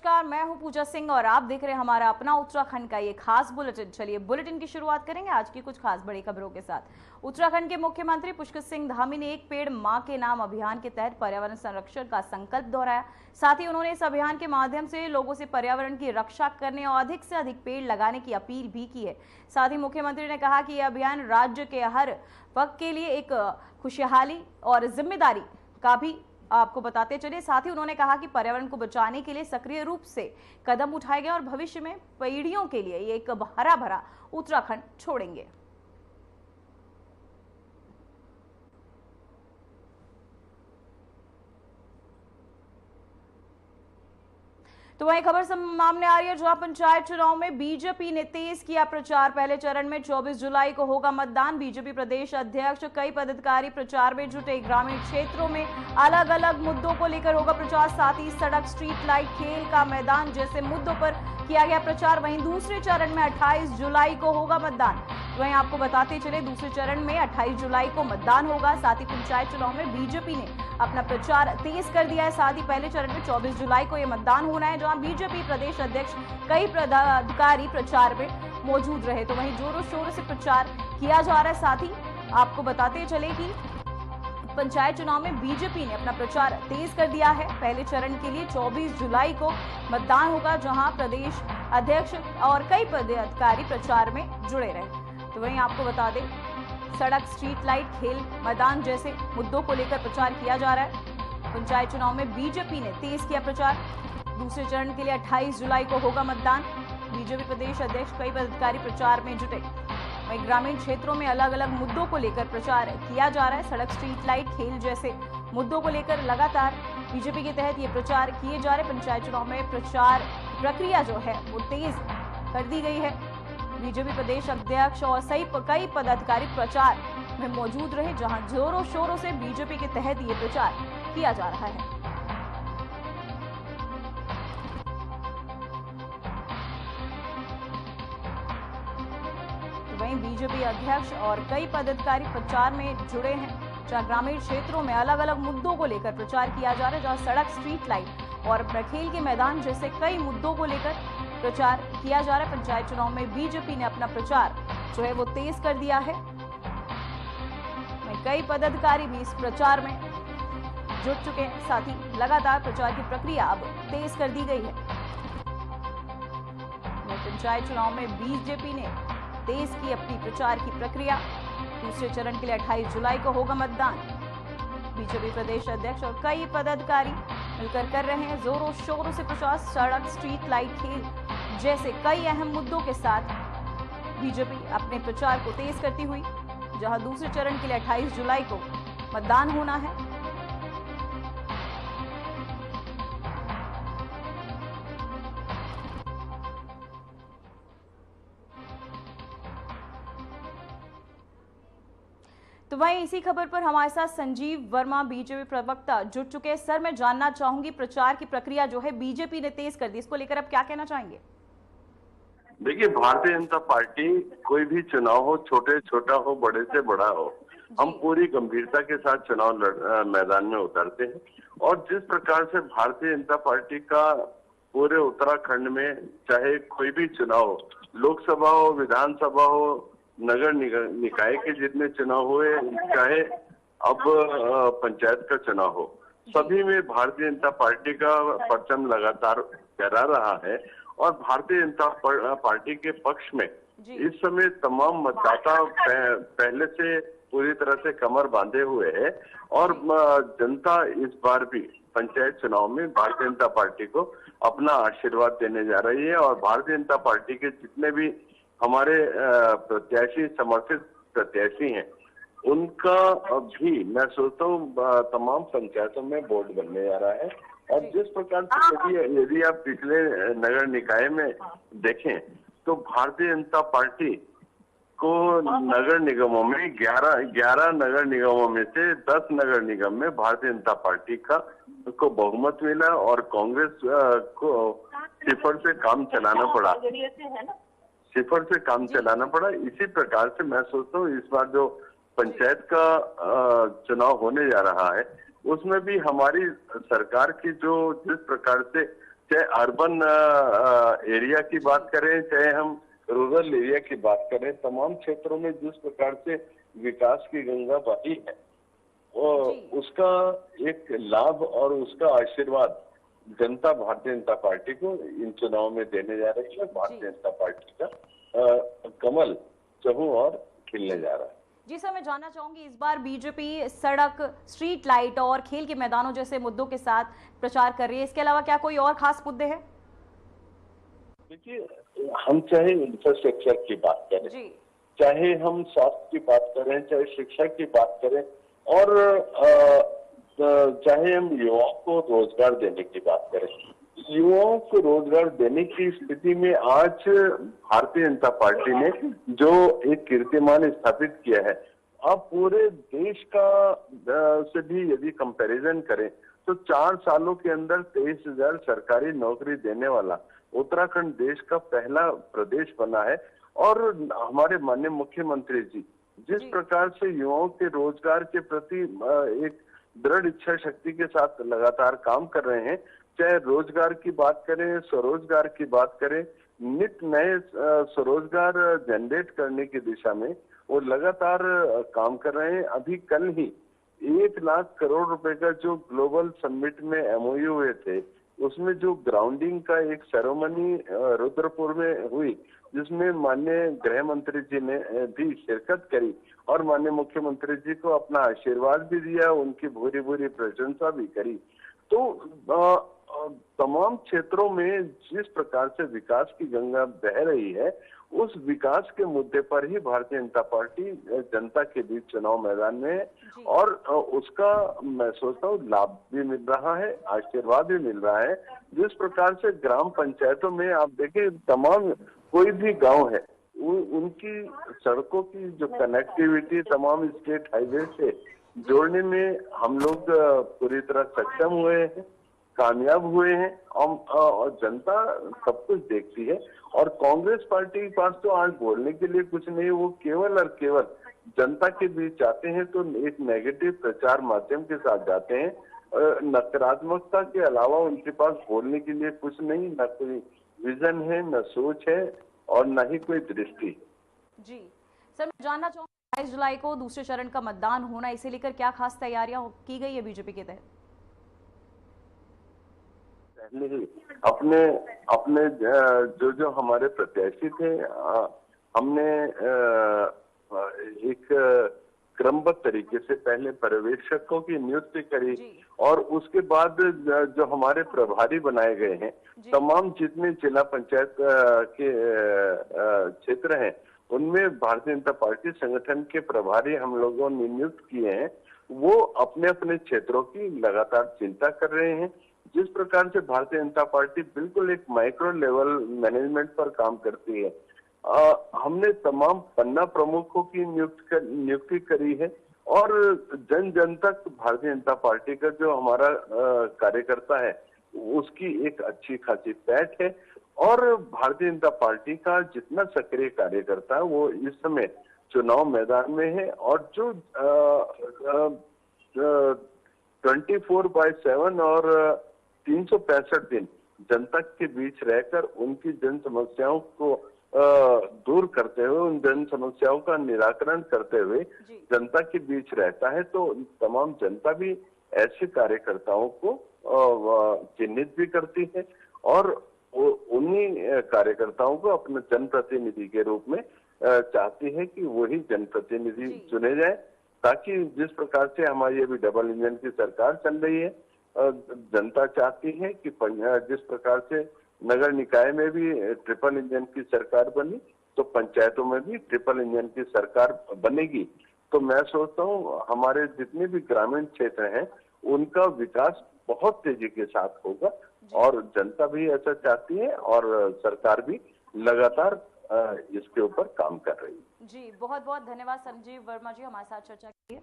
नमस्कार, मैं हूं पूजा सिंह और आप देख रहे हैं हमारा अपना उत्तराखंड का ये खास बुलेटिन। चलिए बुलेटिन की शुरुआत करेंगे आज की कुछ खास बड़ी खबरों के साथ। उत्तराखंड के मुख्यमंत्री पुष्कर सिंह धामी ने एक पेड़ मां के नाम अभियान के तहत पर्यावरण संरक्षण का संकल्प दोहराया। साथ ही उन्होंने इस अभियान के माध्यम से लोगों से पर्यावरण की रक्षा करने और अधिक से अधिक पेड़ लगाने की अपील भी की है। साथ ही मुख्यमंत्री ने कहा कि यह अभियान राज्य के हर वर्ग के लिए एक खुशहाली और जिम्मेदारी का भी आपको बताते चले। साथ ही उन्होंने कहा कि पर्यावरण को बचाने के लिए सक्रिय रूप से कदम उठाए गए और भविष्य में पीढ़ियों के लिए ये एक हरा भरा उत्तराखंड छोड़ेंगे। तो वही खबर सामने आ रही है जहां पंचायत चुनाव में बीजेपी ने तेज किया प्रचार। पहले चरण में 24 जुलाई को होगा मतदान। बीजेपी प्रदेश अध्यक्ष कई पदाधिकारी प्रचार में जुटे। ग्रामीण क्षेत्रों में अलग अलग मुद्दों को लेकर होगा प्रचार। साथ ही सड़क, स्ट्रीट लाइट, खेल का मैदान जैसे मुद्दों पर किया गया प्रचार। वहीं दूसरे चरण में 28 जुलाई को होगा मतदान। वहीं आपको बताते चले दूसरे चरण में 28 जुलाई को मतदान होगा। साथ ही पंचायत चुनाव में बीजेपी ने अपना प्रचार तेज कर दिया है। साथ ही पहले चरण में 24 जुलाई को यह मतदान होना है, जहां बीजेपी प्रदेश अध्यक्ष कई पदाधिकारी प्रचार में मौजूद रहे। तो वहीं जोरों शोरों से प्रचार किया जा रहा है। साथ ही आपको बताते चले कि पंचायत चुनाव में बीजेपी ने अपना प्रचार तेज कर दिया है। पहले चरण के लिए 24 जुलाई को मतदान होगा, जहां प्रदेश अध्यक्ष और कई पदाधिकारी प्रचार में जुड़े रहे। तो वहीं आपको बता दें सड़क, स्ट्रीट लाइट, खेल मैदान जैसे मुद्दों को लेकर प्रचार किया जा रहा है। पंचायत चुनाव में बीजेपी ने तेज किया प्रचार। दूसरे चरण के लिए 28 जुलाई को होगा मतदान। बीजेपी प्रदेश अध्यक्ष कई पदाधिकारी प्रचार में जुटे। वहीं ग्रामीण क्षेत्रों में अलग अलग मुद्दों को लेकर प्रचार किया जा रहा है। सड़क, स्ट्रीट लाइट, खेल जैसे मुद्दों को लेकर लगातार बीजेपी के तहत ये प्रचार किए जा रहे। पंचायत चुनाव में प्रचार प्रक्रिया जो है वो तेज कर दी गई है। बीजेपी प्रदेश अध्यक्ष और कई पदाधिकारी प्रचार में मौजूद रहे, जहां जोरों शोरों से बीजेपी के तहत ये प्रचार किया जा रहा है। वहीं बीजेपी अध्यक्ष और कई पदाधिकारी प्रचार में जुड़े हैं, जहां ग्रामीण क्षेत्रों में अलग अलग मुद्दों को लेकर प्रचार किया जा रहा है, जहां सड़क, स्ट्रीट लाइट और खेल के मैदान जैसे कई मुद्दों को लेकर प्रचार किया जा रहा है। पंचायत चुनाव में बीजेपी ने अपना प्रचार जो है वो तेज कर दिया है। कई पदाधिकारी भी इस प्रचार में जुट चुके हैं। साथ ही लगातार प्रचार की प्रक्रिया अब तेज कर दी गई है। पंचायत चुनाव में बीजेपी ने तेज की अपनी प्रचार की प्रक्रिया। दूसरे चरण के लिए 28 जुलाई को होगा मतदान। बीजेपी प्रदेश अध्यक्ष और कई पदाधिकारी मिलकर कर रहे हैं जोरों शोरों से प्रचार। सड़क, स्ट्रीट लाइट, खेल जैसे कई अहम मुद्दों के साथ बीजेपी अपने प्रचार को तेज करती हुई, जहां दूसरे चरण के लिए 28 जुलाई को मतदान होना है। तो वहीं इसी खबर पर हमारे साथ संजीव वर्मा बीजेपी प्रवक्ता जुट चुके हैं। सर, मैं जानना चाहूंगी प्रचार की प्रक्रिया जो है बीजेपी ने तेज कर दी, इसको लेकर आप क्या कहना चाहेंगे? देखिए, भारतीय जनता पार्टी कोई भी चुनाव हो, छोटा हो, बड़े से बड़ा हो, हम पूरी गंभीरता के साथ चुनाव मैदान में उतरते हैं। और जिस प्रकार से भारतीय जनता पार्टी का पूरे उत्तराखंड में चाहे कोई भी चुनाव हो, लोकसभा हो, विधानसभा हो, नगर निकाय के जितने चुनाव हुए, चाहे अब पंचायत का चुनाव हो, सभी में भारतीय जनता पार्टी का परचम लगातार फहरा रहा है। और भारतीय जनता पार्टी के पक्ष में इस समय तमाम मतदाता पहले से पूरी तरह से कमर बांधे हुए है। और जनता इस बार भी पंचायत चुनाव में भारतीय जनता पार्टी को अपना आशीर्वाद देने जा रही है। और भारतीय जनता पार्टी के जितने भी हमारे प्रत्याशी, समर्थित प्रत्याशी हैं, उनका भी मैं सोचता हूँ तमाम पंचायतों में बोर्ड बनने जा रहा है। और जिस प्रकार से यदि आप पिछले नगर निकाय में देखें तो भारतीय जनता पार्टी को नगर निगमों में 11 नगर निगमों में से 10 नगर निगम में भारतीय जनता पार्टी को बहुमत मिला और कांग्रेस को सिफर से काम चलाना पड़ा। इसी प्रकार से मैं सोचता हूँ इस बार जो पंचायत का चुनाव होने जा रहा है, उसमें भी हमारी सरकार की जो जिस प्रकार से चाहे अर्बन एरिया की बात करें, चाहे हम रूरल एरिया की बात करें, तमाम क्षेत्रों में जिस प्रकार से विकास की गंगा बही है, उसका एक लाभ और उसका आशीर्वाद जनता भारतीय जनता पार्टी को इन चुनाव में देने जा रही है। भारतीय जनता पार्टी का कमल चहुं और खिलने जा रहा है। जी सर, मैं जानना चाहूंगी, इस बार बीजेपी सड़क, स्ट्रीट लाइट और खेल के मैदानों जैसे मुद्दों के साथ प्रचार कर रही है, इसके अलावा क्या कोई और खास मुद्दे हैं? देखिए, हम चाहे इंफ्रास्ट्रक्चर की बात करें, चाहे हम स्वास्थ्य की बात करें, चाहे शिक्षा की बात करें, और चाहे हम युवाओं को रोजगार देने की बात करें, युवाओं को रोजगार देने की स्थिति में आज भारतीय जनता पार्टी ने जो एक कीर्तिमान स्थापित किया है, अब पूरे देश का से भी यदि कंपैरिजन करें तो 4 सालों के अंदर 23,000 सरकारी नौकरी देने वाला उत्तराखंड देश का पहला प्रदेश बना है। और हमारे माननीय मुख्यमंत्री जी जिस प्रकार से युवाओं के रोजगार के प्रति एक दृढ़ इच्छा शक्ति के साथ लगातार काम कर रहे हैं, चाहे रोजगार की बात करें, स्वरोजगार की बात करें, नित्य नए स्वरोजगार जनरेट करने की दिशा में वो लगातार काम कर रहे हैं। अभी कल ही 1 लाख करोड़ रुपए का जो ग्लोबल समिट में एमओयू हुए थे, उसमें जो ग्राउंडिंग का एक सेरेमनी रुद्रपुर में हुई, जिसमें माननीय गृह मंत्री जी ने भी शिरकत करी और माननीय मुख्यमंत्री जी को अपना आशीर्वाद भी दिया, उनकी भूरी भूरी प्रशंसा भी करी। तो तमाम क्षेत्रों में जिस प्रकार से विकास की गंगा बह रही है, उस विकास के मुद्दे पर ही भारतीय जनता पार्टी जनता के बीच चुनाव मैदान में है, और उसका मैं सोचता हूँ लाभ भी मिल रहा है, आशीर्वाद भी मिल रहा है। जिस प्रकार से ग्राम पंचायतों में आप देखें, तमाम कोई भी गांव है, उनकी सड़कों की जो कनेक्टिविटी तमाम स्टेट हाईवे से जोड़ने में हम लोग पूरी तरह सक्षम हुए हैं, कामयाब हुए हैं, और जनता सब कुछ देखती है। और कांग्रेस पार्टी के पास तो आज बोलने के लिए कुछ नहीं, वो केवल और केवल जनता के बीच जाते हैं तो एक नेगेटिव प्रचार माध्यम के साथ जाते हैं, नकारात्मकता के अलावा उनके पास बोलने के लिए कुछ नहीं, न कोई विजन है, न सोच है, और न ही कोई दृष्टि। जी सर, मैं जानना चाहूंगा 22 जुलाई को दूसरे चरण का मतदान होना, इसे लेकर क्या खास तैयारियां की गई है बीजेपी के तहत? अपने जो हमारे प्रत्याशी थे, हमने एक क्रमबद्ध तरीके से पहले पर्यवेक्षकों की नियुक्ति करी, और उसके बाद जो हमारे प्रभारी बनाए गए हैं, तमाम जितने जिला पंचायत के क्षेत्र हैं, उनमें भारतीय जनता पार्टी संगठन के प्रभारी हम लोगों ने नियुक्त किए हैं। वो अपने अपने क्षेत्रों की लगातार चिंता कर रहे हैं। जिस प्रकार से भारतीय जनता पार्टी बिल्कुल एक माइक्रो लेवल मैनेजमेंट पर काम करती है, हमने तमाम पन्ना प्रमुखों की नियुक्ति करी है, और जन जन तक भारतीय जनता पार्टी का जो हमारा कार्यकर्ता है, उसकी एक अच्छी खासी पैठ है। और भारतीय जनता पार्टी का जितना सक्रिय कार्यकर्ता है, वो इस समय चुनाव मैदान में है, और जो 24/7 और 365 दिन जनता के बीच रहकर उनकी जन समस्याओं को दूर करते हुए, उन जन समस्याओं का निराकरण करते हुए जनता के बीच रहता है, तो तमाम जनता भी ऐसे कार्यकर्ताओं को चिन्हित भी करती है, और उन्हीं कार्यकर्ताओं को अपने जनप्रतिनिधि के रूप में चाहती है कि वही जनप्रतिनिधि चुने जाए, ताकि जिस प्रकार से हमारी अभी डबल इंजन की सरकार चल रही है, जनता चाहती है कि जिस प्रकार से नगर निकाय में भी ट्रिपल इंजन की सरकार बनी, तो पंचायतों में भी ट्रिपल इंजन की सरकार बनेगी। तो मैं सोचता हूँ हमारे जितने भी ग्रामीण क्षेत्र हैं, उनका विकास बहुत तेजी के साथ होगा, और जनता भी ऐसा चाहती है, और सरकार भी लगातार इसके ऊपर काम कर रही है। जी, बहुत बहुत धन्यवाद संजीव वर्मा जी, हमारे साथ चर्चा की।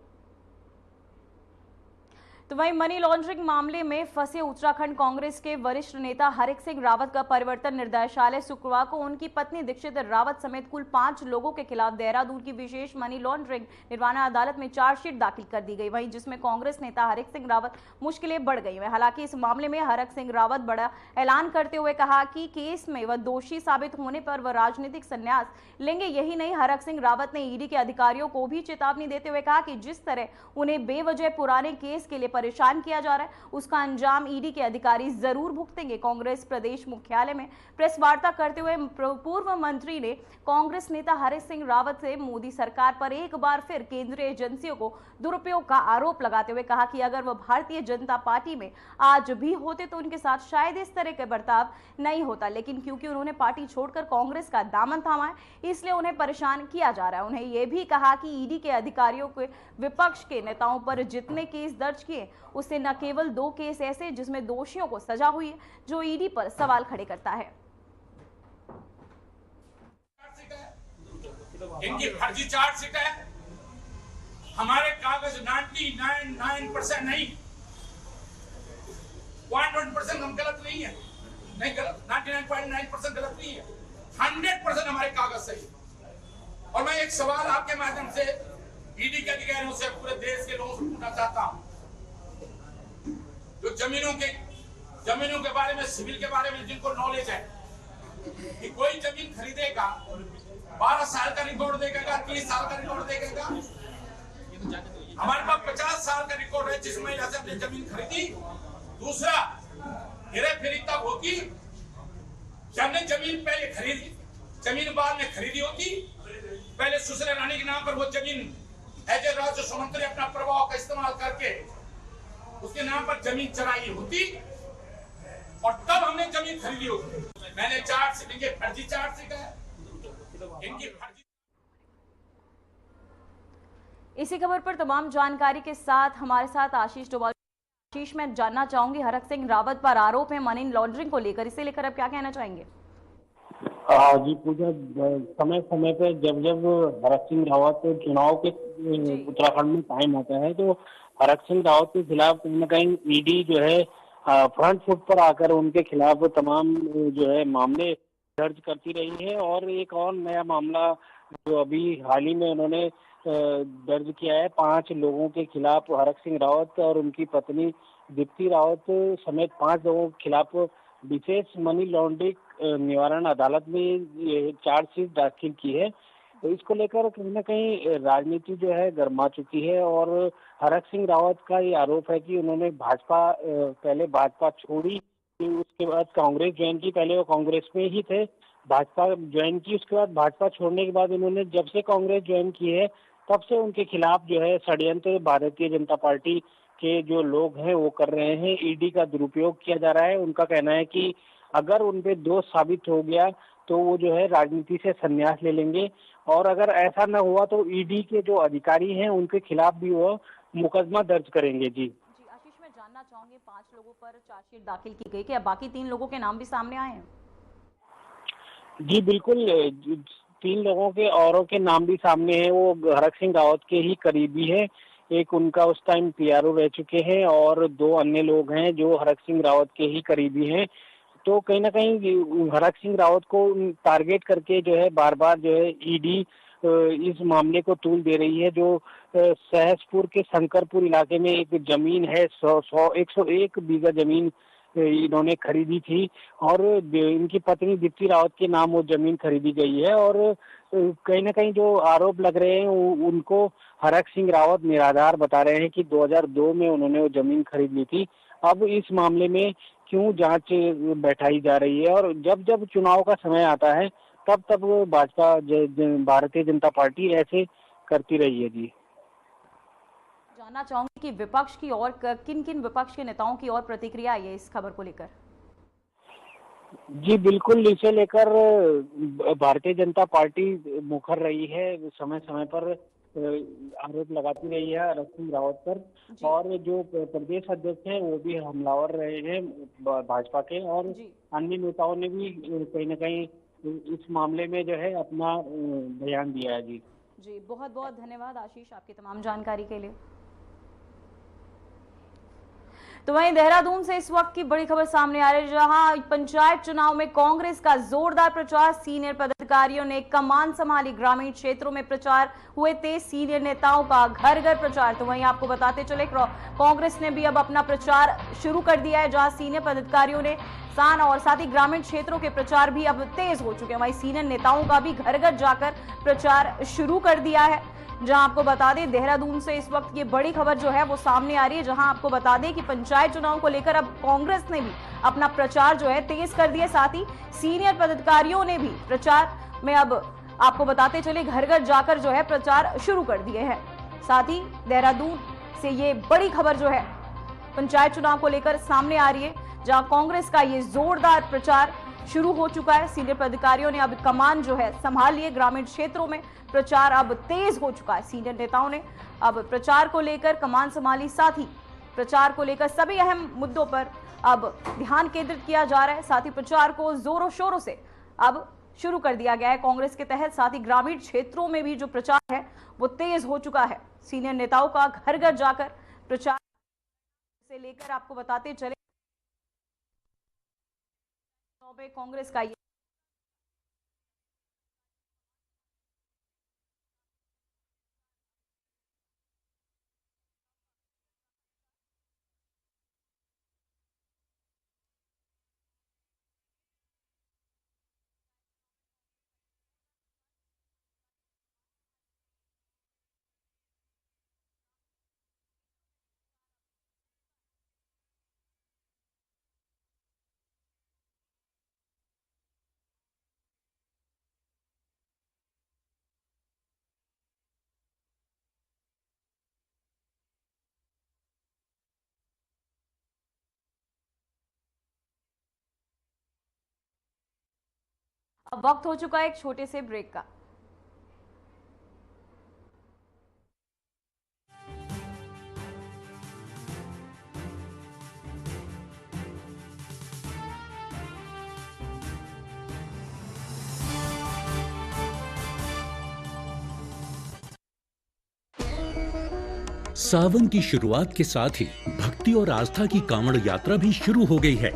तो वहीं मनी लॉन्ड्रिंग मामले में फंसे उत्तराखंड कांग्रेस के वरिष्ठ नेता हरक सिंह रावत का परिवर्तन निर्देशालय शुक्रवार को उनकी पत्नी दीक्षित रावत समेत कुल 5 लोगों के खिलाफ देहरादून की विशेष मनी लॉन्ड्रिंग निर्वाणा अदालत में चार्जशीट दाखिल कर दी गई। वहीं जिसमें कांग्रेस नेता हरक सिंह रावत मुश्किलें बढ़ गई हैं। हालांकि इस मामले में हरक सिंह रावत बड़ा ऐलान करते हुए कहा कि केस में वह दोषी साबित होने पर वह राजनीतिक संन्यास लेंगे। यही नहीं, हरक सिंह रावत ने ईडी के अधिकारियों को भी चेतावनी देते हुए कहा कि जिस तरह उन्हें बेवजह पुराने केस के लिए परेशान किया जा रहा है उसका अंजाम ईडी के अधिकारी जरूर भुगतेंगे। कांग्रेस प्रदेश मुख्यालय में प्रेस वार्ता करते हुए पूर्व मंत्री ने कांग्रेस नेता हरक सिंह रावत से मोदी सरकार पर एक बार फिर केंद्रीय एजेंसियों को दुरुपयोग का आरोप लगाते हुए कहा कि अगर वह भारतीय जनता पार्टी में आज भी होते तो उनके साथ शायद इस तरह का बर्ताव नहीं होता, लेकिन क्योंकि उन्होंने पार्टी छोड़कर कांग्रेस का दामन थामा है इसलिए उन्हें परेशान किया जा रहा है। उन्हें यह भी कहा कि ईडी के अधिकारियों के विपक्ष के नेताओं पर जितने केस दर्ज किए उससे न केवल 2 केस ऐसे जिसमें दोषियों को सजा हुई है जो ईडी पर सवाल खड़े करता है। इनकी फर्जी चार्जशीट है। हमारे कागज 99% नहीं, 1% हम गलत नहीं है, नहीं गलत, 99.9% गलत नहीं है, 100% हमारे कागज सही। और मैं एक सवाल आपके माध्यम से ईडी के अधिकारियों से, पूरे देश के लोगों से पूछना चाहता हूं, जो जमीनों के बारे में, सिविल के बारे में जिनको नॉलेज है कि कोई जमीन खरीदेगा 12 साल का रिकॉर्ड देगा, 30 साल का रिकॉर्ड देगा। हमारे पास 50 साल का रिकॉर्ड है जिसमें हमने जमीन खरीदी। दूसरा, हेरा फेरी तब होती कि हमने जमीन पहले खरीदी, जमीन बाद में खरीदी होती। पहले सुसरा रानी के नाम पर वो जमीन एज ए राजस्व मंत्री अपना प्रभाव का इस्तेमाल करके उसके नाम पर जमीन चराई होती और तब हमने जमीन खरीदी होती। मैंने चार्जशीट, इनके फर्जी चार्जशीट है, इनकी फर्जी। इसी खबर पर तमाम जानकारी के साथ हमारे साथ आशीष डोभाल। आशीष, मैं जानना चाहूंगी हरक सिंह रावत पर आरोप है मनी लॉन्ड्रिंग को लेकर, इसे लेकर अब क्या कहना चाहेंगे? जी पूजा, समय समय पे जब जब हरक सिंह रावत चुनाव के उत्तराखंड में टाइम आता है तो हरक सिंह रावत के खिलाफ कहीं न कहीं ईडी जो है फ्रंट फुट पर आकर उनके खिलाफ तमाम जो है मामले दर्ज करती रही है। और एक और नया मामला जो अभी हाल ही में उन्होंने दर्ज किया है, 5 लोगों के खिलाफ, हरक सिंह रावत और उनकी पत्नी दीप्ति रावत समेत 5 लोगों के खिलाफ विशेष मनी लॉन्ड्रिंग निवारण अदालत में चार्जशीट दाखिल की है। तो इसको लेकर कहीं न कहीं राजनीति जो है गर्मा चुकी है। और हरक सिंह रावत का ये आरोप है कि उन्होंने पहले भाजपा छोड़ी, उसके बाद कांग्रेस ज्वाइन की। पहले वो कांग्रेस में ही थे, भाजपा ज्वाइन की, उसके बाद भाजपा छोड़ने के बाद उन्होंने जब से कांग्रेस ज्वाइन की है तब से उनके खिलाफ जो है षड्यंत्र भारतीय जनता पार्टी के जो लोग हैं वो कर रहे हैं। ईडी का दुरुपयोग किया जा रहा है। उनका कहना है कि अगर उन पे दोष साबित हो गया तो वो जो है राजनीति से संन्यास ले लेंगे, और अगर ऐसा न हुआ तो ईडी के जो अधिकारी हैं उनके खिलाफ भी वो मुकदमा दर्ज करेंगे। जी आशीष, मैं जानना चाहूंगी 5 लोगों पर चार्जशीट दाखिल की गई, क्या बाकी 3 लोगों के नाम भी सामने आए हैं? जी बिल्कुल, 3 लोगों के औरों के नाम भी सामने हैं। वो हरक सिंह रावत के ही करीबी है। एक उनका उस टाइम पीआरओ रह चुके हैं और 2 अन्य लोग हैं जो हरक सिंह रावत के ही करीबी हैं। तो कहीं ना कहीं हरक सिंह रावत को टारगेट करके जो है बार बार जो है ईडी इस मामले को तूल दे रही है। जो सहसपुर के शंकरपुर इलाके में एक जमीन है, 101 बीघा जमीन इन्होंने खरीदी थी और इनकी पत्नी दीप्ति रावत के नाम वो जमीन खरीदी गई है। और कहीं ना कहीं जो आरोप लग रहे हैं उनको हरक सिंह रावत निराधार बता रहे हैं कि 2002 में उन्होंने वो जमीन खरीद ली थी। अब इस मामले में क्यों जांच बैठाई जा रही है, और जब जब चुनाव का समय आता है तब तब भाजपा भारतीय जनता पार्टी ऐसे करती रही है। जी जानना चाहूंगी कि विपक्ष की और किन किन विपक्ष के नेताओं की और प्रतिक्रिया आई है इस खबर को लेकर? जी बिल्कुल, इसे लेकर भारतीय जनता पार्टी मुखर रही है, समय समय पर आरोप लगाती रही है हरक सिंह रावत पर। और जो प्रदेश अध्यक्ष हैं वो भी हमलावर रहे हैं भाजपा के, और अन्य नेताओं ने भी कहीं न कहीं इस मामले में जो है अपना बयान दिया है। जी बहुत बहुत धन्यवाद आशीष आपकी तमाम जानकारी के लिए। तो वहीं देहरादून से इस वक्त की बड़ी खबर सामने आ रही है, जहां पंचायत चुनाव में कांग्रेस का जोरदार प्रचार, सीनियर पदाधिकारियों ने कमान संभाली। ग्रामीण क्षेत्रों में प्रचार हुए तेज, सीनियर नेताओं का घर घर प्रचार। तो वहीं आपको बताते चले, कांग्रेस ने भी अब अपना प्रचार शुरू कर दिया है, जहां सीनियर पदाधिकारियों ने और साथ ही ग्रामीण क्षेत्रों के प्रचार भी अब तेज हो चुके हैं। वहीं सीनियर नेताओं का भी घर घर जाकर प्रचार शुरू कर दिया है। जहां आपको बता दें, देहरादून से इस वक्त ये बड़ी खबर जो है वो सामने आ रही है, जहां आपको बता दें कि पंचायत चुनाव को लेकर अब कांग्रेस ने भी अपना प्रचार जो है तेज कर दिया। साथ ही सीनियर पदाधिकारियों ने भी प्रचार में अब आपको बताते चले घर घर जाकर जो है प्रचार शुरू कर दिए हैं। साथ ही देहरादून से ये बड़ी खबर जो है पंचायत चुनाव को लेकर सामने आ रही है, जहां कांग्रेस का ये जोरदार प्रचार शुरू हो चुका है। सीनियर पदाधिकारियों ने अब कमान जो है संभाल लिए। ग्रामीण क्षेत्रों में प्रचार अब तेज हो चुका है। सीनियर नेताओं ने अब प्रचार को लेकर कमान संभाली। साथ ही प्रचार को लेकर सभी अहम मुद्दों पर अब ध्यान केंद्रित किया जा रहा है। साथ ही प्रचार को जोरों शोरों से अब शुरू कर दिया गया है कांग्रेस के तहत। साथ ही ग्रामीण क्षेत्रों में भी जो प्रचार है वो तेज हो चुका है। सीनियर नेताओं का घर घर जाकर प्रचार से लेकर आपको बताते चले, कांग्रेस का ये अब वक्त हो चुका है एक छोटे से ब्रेक का। सावन की शुरुआत के साथ ही भक्ति और आस्था की कांवड़ यात्रा भी शुरू हो गई है।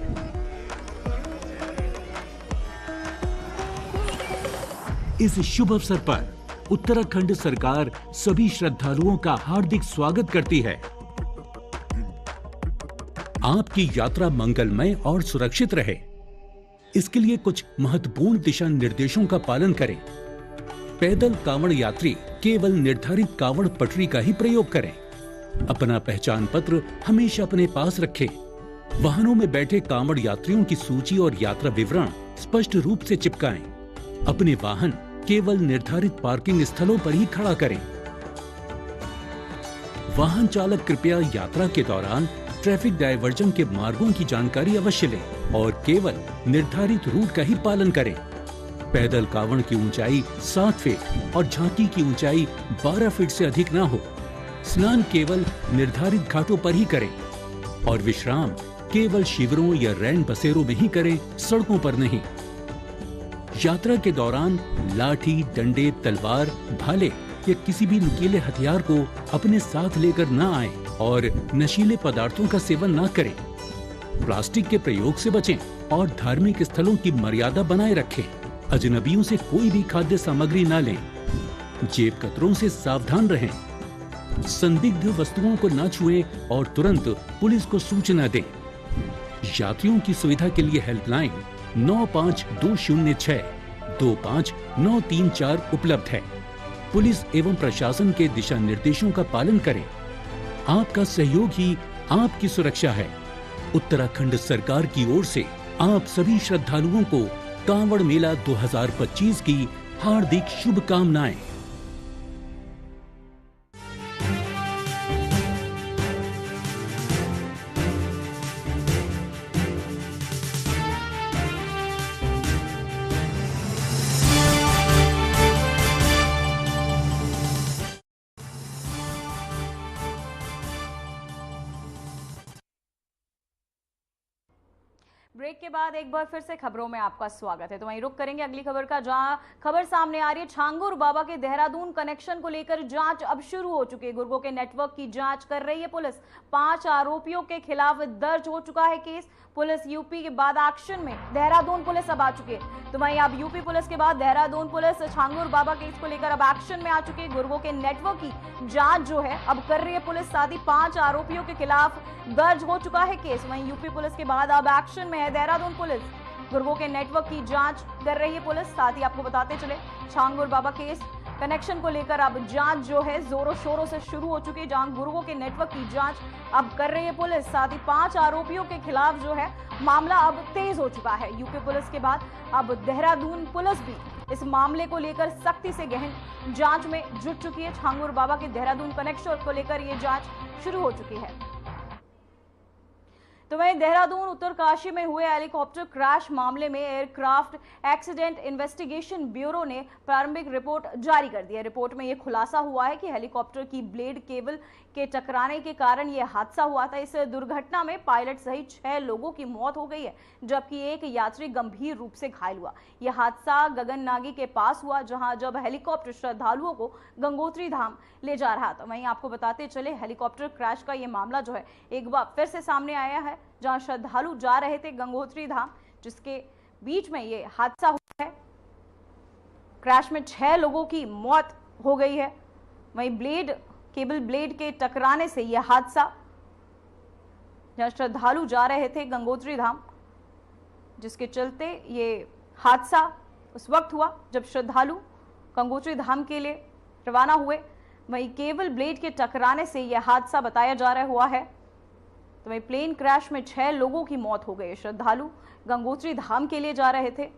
इस शुभ अवसर पर उत्तराखंड सरकार सभी श्रद्धालुओं का हार्दिक स्वागत करती है। आपकी यात्रा मंगलमय और सुरक्षित रहे, इसके लिए कुछ महत्वपूर्ण दिशा निर्देशों का पालन करें। पैदल कांवड़ यात्री केवल निर्धारित कांवड़ पटरी का ही प्रयोग करें। अपना पहचान पत्र हमेशा अपने पास रखें। वाहनों में बैठे कांवड़ यात्रियों की सूची और यात्रा विवरण स्पष्ट रूप से चिपकाएं। अपने वाहन केवल निर्धारित पार्किंग स्थलों पर ही खड़ा करें। वाहन चालक कृपया यात्रा के दौरान ट्रैफिक डायवर्जन के मार्गों की जानकारी अवश्य लें और केवल निर्धारित रूट का ही पालन करें। पैदल कांवड़ की ऊंचाई 7 फीट और झांकी की ऊंचाई 12 फीट से अधिक ना हो। स्नान केवल निर्धारित घाटों पर ही करें और विश्राम केवल शिविरों या रैन बसेरों में ही करें, सड़कों पर नहीं। यात्रा के दौरान लाठी, डंडे, तलवार, भाले या किसी भी नुकीले हथियार को अपने साथ लेकर न आए और नशीले पदार्थों का सेवन न करें। प्लास्टिक के प्रयोग से बचें और धार्मिक स्थलों की मर्यादा बनाए रखें। अजनबियों से कोई भी खाद्य सामग्री न लें। जेब कतरों से सावधान रहें। संदिग्ध वस्तुओं को न छुएं और तुरंत पुलिस को सूचना दें। यात्रियों की सुविधा के लिए हेल्पलाइन 95-206 25-934 उपलब्ध है। पुलिस एवं प्रशासन के दिशा निर्देशों का पालन करें। आपका सहयोग ही आपकी सुरक्षा है। उत्तराखंड सरकार की ओर से आप सभी श्रद्धालुओं को कांवड़ मेला 2025 की हार्दिक शुभकामनाएं। ब्रेक के बाद एक बार फिर से खबरों में आपका स्वागत है। तो वहीं रुक करेंगे अगली खबर का, जहां खबर सामने आ रही है छांगुर बाबा के देहरादून कनेक्शन को लेकर जांच अब शुरू हो चुकी है। गुर्गों के नेटवर्क की जांच कर रही है पुलिस। 5 आरोपियों के खिलाफ दर्ज हो चुका है केस। पुलिस यूपी के बाद एक्शन में देहरादून पुलिस अब आ चुकी है। तो वहीं अब यूपी पुलिस के बाद देहरादून पुलिस छांगुर बाबा केस को लेकर अब एक्शन में आ चुकी है। गुर्गों के नेटवर्क की जांच जो है अब कर रही है पुलिस। साथ ही 5 आरोपियों के खिलाफ दर्ज हो चुका है केस। वहीं यूपी पुलिस के बाद अब एक्शन में है देहरादून पुलिस। गुर्गों के नेटवर्क की जांच कर रही है पुलिस। साथ ही आपको बताते चले छांगुर बाबा केस कनेक्शन को लेकर अब जांच जो है जोरों शोरों से शुरू हो चुकी है, जहां गुर्गों के नेटवर्क की जांच अब कर रही है पुलिस। साथ ही 5 आरोपियों के खिलाफ जो है मामला अब तेज हो चुका है। यूपी पुलिस के बाद अब देहरादून पुलिस भी इस मामले को लेकर सख्ती से गहन जांच में जुट चुकी है। छांगुर बाबा के देहरादून कनेक्शन को लेकर यह जांच शुरू हो चुकी है। तो वहीं देहरादून उत्तरकाशी में हुए हेलीकॉप्टर क्रैश मामले में एयरक्राफ्ट एक्सीडेंट इन्वेस्टिगेशन ब्यूरो ने प्रारंभिक रिपोर्ट जारी कर दी है। रिपोर्ट में यह खुलासा हुआ है कि हेलीकॉप्टर की ब्लेड केबल के टकराने के कारण यह हादसा हुआ था। इस दुर्घटना में पायलट सहित 6 लोगों की मौत हो गई है, जबकि एक यात्री गंभीर रूप से घायल हुआ। यह हादसा गगननागी के पास हुआ, जहां जब हेलीकॉप्टर श्रद्धालुओं को गंगोत्री धाम ले जा रहा था। वहीं आपको बताते चले हेलीकॉप्टर क्रैश का यह मामला जो है एक बार फिर से सामने आया है, जहां श्रद्धालु जा रहे थे गंगोत्री धाम, जिसके बीच में यह हादसा हुआ है। क्रैश में 6 लोगों की मौत हो गई है। वहीं केबल ब्लेड के टकराने से यह हादसा, जहां श्रद्धालु जा रहे थे गंगोत्री धाम, जिसके चलते ये हादसा उस वक्त हुआ जब श्रद्धालु गंगोत्री धाम के लिए रवाना हुए। वहीं केबल ब्लेड के टकराने से यह हादसा बताया जा रहा हुआ है। तो वहीं प्लेन क्रैश में 6 लोगों की मौत हो गई। श्रद्धालु गंगोत्री धाम के लिए जा रहे थे।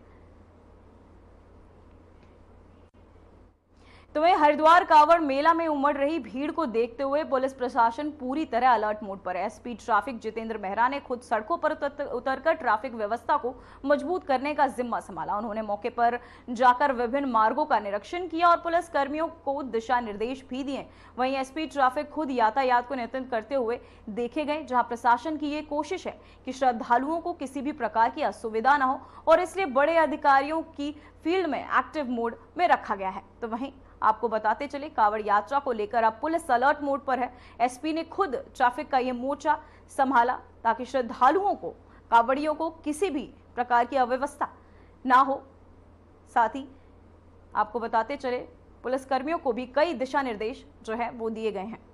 तो वहीं हरिद्वार कांवड़ मेला में उमड़ रही भीड़ को देखते हुए पुलिस प्रशासन पूरी तरह अलर्ट मोड पर है। एसपी ट्रैफिक जितेंद्र मेहरा ने खुद सड़कों पर उतरकर ट्रैफिक व्यवस्था को मजबूत करने का जिम्मा संभाला। उन्होंने मौके पर जाकर विभिन्न मार्गों का निरीक्षण किया और पुलिस कर्मियों को दिशा निर्देश भी दिए। वहीं एसपी ट्रैफिक खुद यातायात को नियंत्रित करते हुए देखे गए, जहां प्रशासन की ये कोशिश है कि श्रद्धालुओं को किसी भी प्रकार की असुविधा न हो, और इसलिए बड़े अधिकारियों की फील्ड में एक्टिव मोड में रखा गया है। तो वहीं आपको बताते चले कांवड़ यात्रा को लेकर अब पुलिस अलर्ट मोड पर है। एसपी ने खुद ट्रैफिक का यह मोर्चा संभाला ताकि श्रद्धालुओं को, कांवड़ियों को किसी भी प्रकार की अव्यवस्था ना हो। साथ ही आपको बताते चले पुलिस कर्मियों को भी कई दिशा निर्देश जो है वो दिए गए हैं।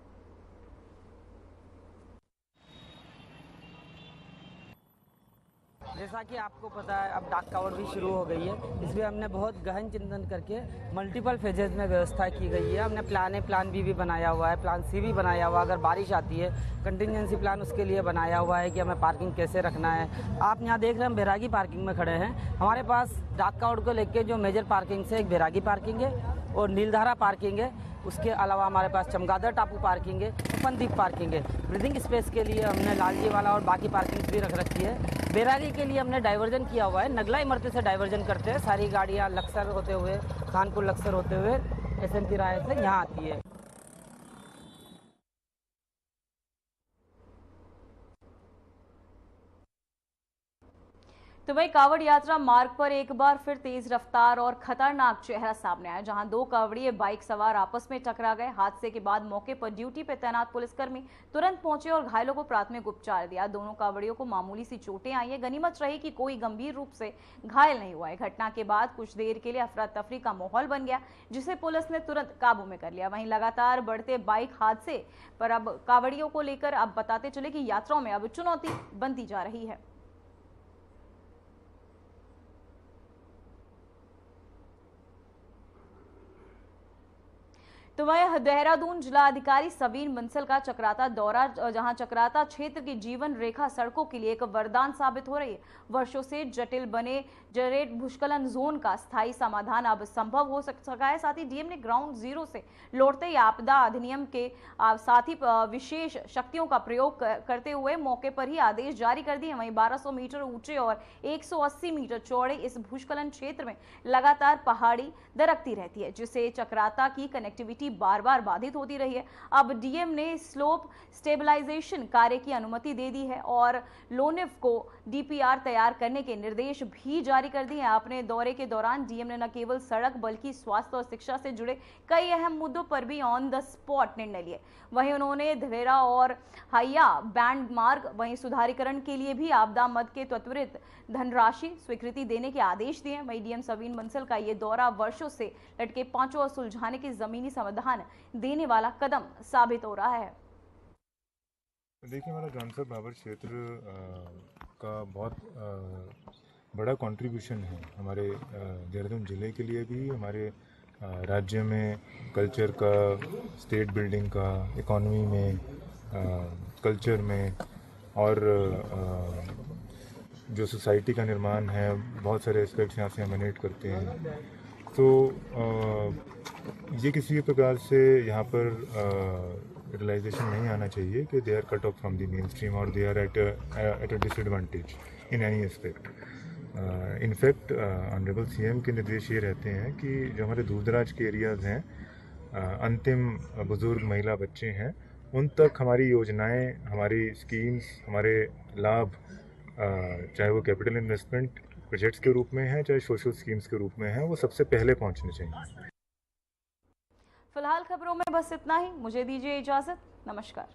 जैसा कि आपको पता है अब डाक कावड़ भी शुरू हो गई है, इसलिए हमने बहुत गहन चिंतन करके मल्टीपल फेजेज में व्यवस्था की गई है। हमने प्लान बी भी बनाया हुआ है, प्लान सी भी बनाया हुआ है। अगर बारिश आती है कंटिजेंसी प्लान उसके लिए बनाया हुआ है कि हमें पार्किंग कैसे रखना है। आप यहाँ देख रहे हैं हम बैरागी पार्किंग में खड़े हैं। हमारे पास डाक कावड़ को लेकर जो मेजर पार्किंग से एक बैरागी पार्किंग है और नीलधारा पार्किंग है। उसके अलावा हमारे पास चमगादड़ टापू पार्किंग है, उपनदीप पार्किंग है। ब्रीदिंग स्पेस के लिए हमने लालजी वाला और बाकी पार्किंग भी रख रखी है। बैरागी के लिए हमने डाइवर्जन किया हुआ है, नगला इमरती से डाइवर्जन करते हैं। सारी गाड़ियाँ लक्सर होते हुए, खानपुर लक्सर होते हुए SMP राय से यहाँ आती है। तो वही कांवड़ यात्रा मार्ग पर एक बार फिर तेज रफ्तार और खतरनाक चेहरा सामने आया, जहां 2 कांवड़िए बाइक सवार आपस में टकरा गए। हादसे के बाद मौके पर ड्यूटी पर तैनात पुलिसकर्मी तुरंत पहुंचे और घायलों को प्राथमिक उपचार दिया। दोनों कांवड़ियों को मामूली सी चोटें आई है। गनीमत रही कि कोई गंभीर रूप से घायल नहीं हुआ है। घटना के बाद कुछ देर के लिए अफरा तफरी का माहौल बन गया, जिसे पुलिस ने तुरंत काबू में कर लिया। वहीं लगातार बढ़ते बाइक हादसे पर अब कांवड़ियों को लेकर अब बताते चले कि यात्राओं में अब चुनौती बनती जा रही है। तो वहीं देहरादून जिलाधिकारी सवीन बंसल का चक्राता दौरा, जहां चक्राता क्षेत्र की जीवन रेखा सड़कों के लिए एक वरदान साबित हो रही है। वर्षों से जटिल बने जरेट भूस्खलन जोन का स्थायी समाधान अब संभव हो सका है। साथ ही डीएम ने ग्राउंड जीरो से लौटते ही आपदा अधिनियम के साथ ही विशेष शक्तियों का प्रयोग करते हुए मौके पर ही आदेश जारी कर दिए। वहीं 1200 मीटर ऊंचे और 180 मीटर चौड़े इस भूस्खलन क्षेत्र में लगातार पहाड़ी दरकती रहती है, जिससे चक्राता की कनेक्टिविटी कनेक्टिविटी बार बार बाधित होती रही है। अब डीएम ने स्लोप स्टेबलाइजेशन कार्य की अनुमति दे दी है और लोनिफ को डीपीआर तैयार करने के निर्देश भी जारी कर दिए हैं। अपने दौरे के दौरान डीएम ने न केवल सड़क बल्कि स्वास्थ्य और शिक्षा से जुड़े कई अहम मुद्दों पर भी ऑन द स्पॉट निर्णय लिए। वहीं उन्होंने धवेरा और हैया बैंड मार्ग वहीं सुधारीकरण के लिए भी आपदा मद के त्वरित धनराशि स्वीकृति देने के आदेश दिए। वहीं डीएम सवीन बंसल का ये दौरा वर्षों से लटके पांचों और सुलझाने के जमीनी समाधान देने वाला कदम साबित हो रहा है। देखिए, हमारा जौनसर भाबर क्षेत्र का बहुत बड़ा कंट्रीब्यूशन है हमारे देहरादून ज़िले के लिए भी, हमारे राज्य में कल्चर का, स्टेट बिल्डिंग का, इकोनॉमी में, कल्चर में और जो सोसाइटी का निर्माण है, बहुत सारे एस्पेक्ट्स यहाँ से एमिनेट करते हैं। तो ये किसी प्रकार से यहाँ पर रियलाइजेशन नहीं आना चाहिए कि they are cut off from the mainstream और they are at a disadvantage in any aspect. In fact honourable CM के निर्देश ये रहते हैं कि जो हमारे दूरदराज के एरियाज़ हैं, अंतिम बुज़ुर्ग महिला बच्चे हैं, उन तक हमारी योजनाएं, हमारी स्कीम्स, हमारे लाभ, चाहे वो कैपिटल इन्वेस्टमेंट प्रोजेक्ट्स के रूप में है, चाहे सोशल स्कीम्स के रूप में है, वो सबसे पहले पहुंचने चाहिए। फिलहाल खबरों में बस इतना ही। मुझे दीजिए इजाजत। नमस्कार।